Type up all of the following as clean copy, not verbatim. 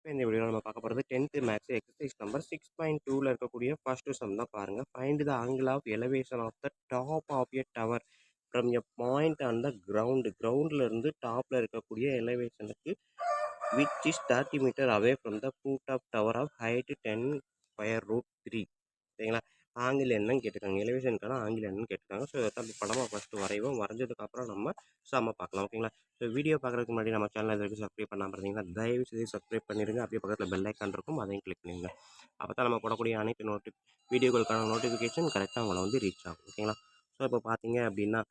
இப்போ இந்த வீடியோவில் நம்ம பார்க்க போகிறது 10th மேக்ஸ் எக்ஸசைஸ் நம்பர் 6.2ல இருக்கக்கூடிய ஃபர்ஸ்ட் சம் தான் பாருங்கள். Find the angle of elevation of the top of a tower from a point on the கிரவுண்டில் இருந்து டாப்பில் இருக்கக்கூடிய எலவேஷனுக்கு which is 30 metre away from the foot of tower of height 10√3. சரிங்களா? Angle என்னன்னு கேட்டிருக்காங்க. எலிவேஷனுக்கான ஆங்கிள் என்னன்னு கேட்டிருக்காங்க. ஸோ இதை நம்ம படமாக ஃபஸ்ட்டு வரைவோம். வரைஞ்சதுக்கப்புறம் நம்ம சம பார்க்கலாம். ஓகேங்களா? ஸோ வீடியோ பார்க்குறதுக்கு முன்னாடி நம்ம சேனல் இது வரைக்கும் சப்ஸ்கிரைப் பண்ணாமல் இருந்தீங்கன்னா தயவு செய்து சப்ஸ்கிரைப் பண்ணிடுங்க. அப்படியே பக்கத்தில் பெல் ஐக்கான் இருக்கும், அதையும் கிளிக் பண்ணிடுங்க. அப்போ தான் நம்ம போடக்கூடிய அனைத்து வீடியோக்களுக்கான நோட்டிஃபிகேஷன் கரெக்டாக உங்களை வந்து ரீச் ஆகும். ஓகேங்களா? ஸோ இப்போ பார்த்தீங்க அப்படின்னா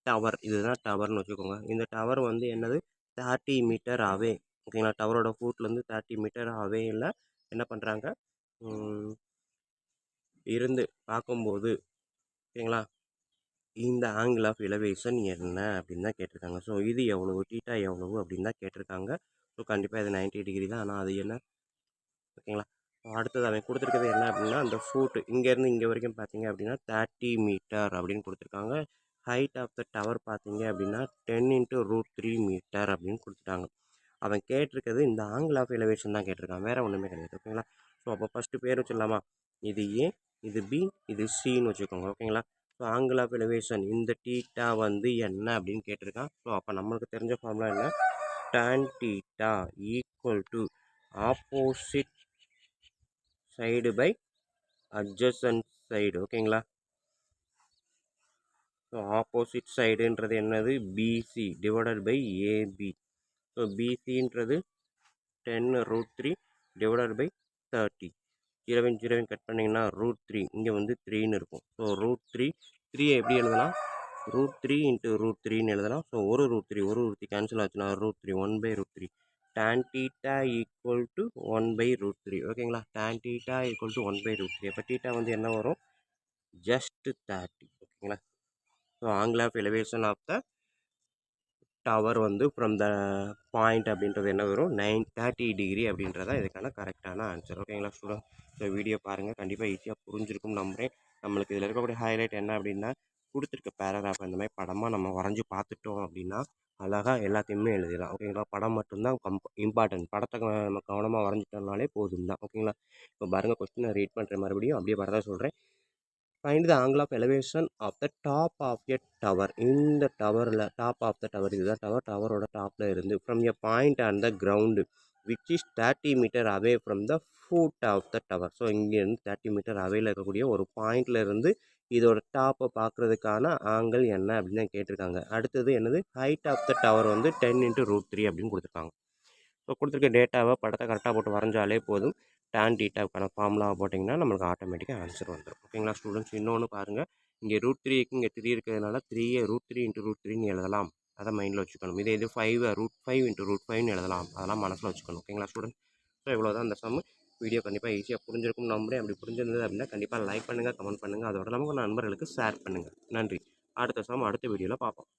டவர், இதுதான் டவர்னு வச்சுக்கோங்க. இந்த டவர் வந்து என்னது 30 மீட்டர் அவே. ஓகேங்களா? டவரோட ஃபுட்லேருந்து 30 மீட்டர் அவேயில் என்ன பண்ணுறாங்க இருந்து பார்க்கும்போது, ஓகேங்களா, இந்த ஆங்கிள் ஆஃப் எலவேஷன் என்ன அப்படின்னு தான் கேட்டிருக்காங்க. ஸோ இது எவ்வளவு, டீட்டா எவ்வளவு அப்படின்னு தான் கேட்டிருக்காங்க. ஸோ கண்டிப்பாக இது 90 டிகிரி தான். ஆனால் அது என்ன, ஓகேங்களா. அடுத்தது அவன் கொடுத்துருக்கிறது என்ன அப்படின்னா, அந்த ஃபுட் இங்கேருந்து இங்கே வரைக்கும் பார்த்தீங்க அப்படின்னா 30 மீட்டர் அப்படின்னு கொடுத்துருக்காங்க. ஹைட் ஆஃப் த டவர் பார்த்தீங்க அப்படின்னா 10 × √3 மீட்டர் அப்படின்னு கொடுத்துட்டாங்க. அவன் கேட்டிருக்கிறது இந்த ஆங்கிள் ஆஃப் எலவேஷன் தான் கேட்டிருக்கான், வேறு ஒன்றுமே கிடையாது. ஓகேங்களா? ஸோ அப்போ ஃபஸ்ட்டு பேர் வச்சிடலாமா? இது ஏ, இது பி, இது சின்னு வச்சுக்கோங்க. ஓகேங்களா? ஸோ ஆங்கிள் ஆஃப் எலிவேஷன் இந்த டீட்டா வந்து என்ன அப்படின்னு கேட்டிருக்கான். ஸோ அப்போ நம்மளுக்கு தெரிஞ்ச ஃபார்முலா என்ன, tan theta equal to opposite side by adjacent side. ஓகேங்களா? ஸோ ஆப்போசிட் சைடுன்றது என்னது, BC divided by AB. So பிசின்றது 10√3 டிவைடட் பை 30. 0 கட் பண்ணிங்கன்னா √3, இங்கே வந்து 3ன்னு இருக்கும். ஸோ √3, 3 எப்படி எழுதலாம், √3 × √3ன்னு எழுதலாம். ஸோ ஒரு √3 கேன்சல் ஆச்சுன்னா √3 1/√3. tan theta equal to 1/√3. ஓகேங்களா? tan theta equal to 1/√3. அப்போ தீட்டா வந்து என்ன வரும், ஜஸ்ட் 30. ஓகேங்களா? So angle of elevation of the tower வந்து ஃப்ரம் த பாயிண்ட் அப்படின்றது என்ன வரும், 30 டிகிரி அப்படின்றதா இதுக்கான கரெக்டான ஆன்சர். ஓகேங்களா ஸ்டூடெண்ட்? ஸோ வீடியோ பாருங்கள், கண்டிப்பாக ஈஸியாக புரிஞ்சிருக்கும் நம்புறேன். நம்மளுக்கு இதில் இருக்கக்கூடிய ஹைலைட் என்ன அப்படின்னா, கொடுத்துருக்க பேராகிராஃப் இந்த மாதிரி படமாக நம்ம வரைஞ்சி பார்த்துட்டோம் அப்படின்னா அழகாக எல்லாத்தையுமே எழுதிடலாம். ஓகேங்களா? படம் மட்டும்தான் இம்பார்ட்டன்ட். படத்தை நம்ம கவனமாக வரைஞ்சிட்டோம்னாலே போதும் தான். ஓகேங்களா? இப்போ பாருங்கள், கொஸ்டினை ரீட் பண்ணுற மறுபடியும் அப்படியே வரதான் சொல்கிறேன். Find the angle of elevation of the top of a tower. இந்த டவரில் டாப் ஆஃப் த டவர், இதுதான் டவர், டவரோட டாப்பில் இருந்து from a point on the ground which is 30 metre away from the foot of the tower. So இங்கேருந்து 30 metre அவேயில் இருக்கக்கூடிய ஒரு பாயிண்டில் இருந்து இதோட டாப்பை பார்க்குறதுக்கான ஆங்கிள் என்ன அப்படின்னு தான் கேட்டிருக்காங்க. அடுத்தது என்னது, ஹைட் ஆஃப் த டவர் வந்து 10 × √3 அப்படின்னு கொடுத்துருக்காங்க. ஸோ கொடுத்துருக்க டேட்டாவை படத்தை கரெக்டாக போட்டு வரைஞ்சாலே போதும். tan தீட்டாவுக்கான ஃபார்முலாவை போட்டிங்கன்னா நம்மளுக்கு ஆட்டோமேட்டிக்காக ஆன்சர் வந்துடும். ஓகேங்களா ஸ்டூடெண்ட்ஸ்? இன்னொன்று பாருங்கள், இங்கே √3க்கு இங்கே 3 இருக்கிறதுனால 3 √3 × √3ன்னு எழுதலாம். அதை மைண்டில் வச்சுக்கணும். இதே இது 5 √5 × √5ன்னு எழுதலாம். அதெல்லாம் மனசில் வச்சுக்கணும். ஓகேங்களா ஸ்டூடெண்ட்? ஸோ இவ்வளோ தான் அந்த சம். வீடியோ கண்டிப்பாக ஈஸியாக புரிஞ்சிருக்கும் நம்புறேன். அப்படி புரிஞ்சிருந்தது அப்படின்னா கண்டிப்பாக லைக் பண்ணுங்கள், கமெண்ட் பண்ணுங்கள். அதோட நமக்கு நண்பர்களுக்கு ஷேர் பண்ணுங்கள். நன்றி. அடுத்த சம் அடுத்த வீடியோவில் பார்ப்போம்.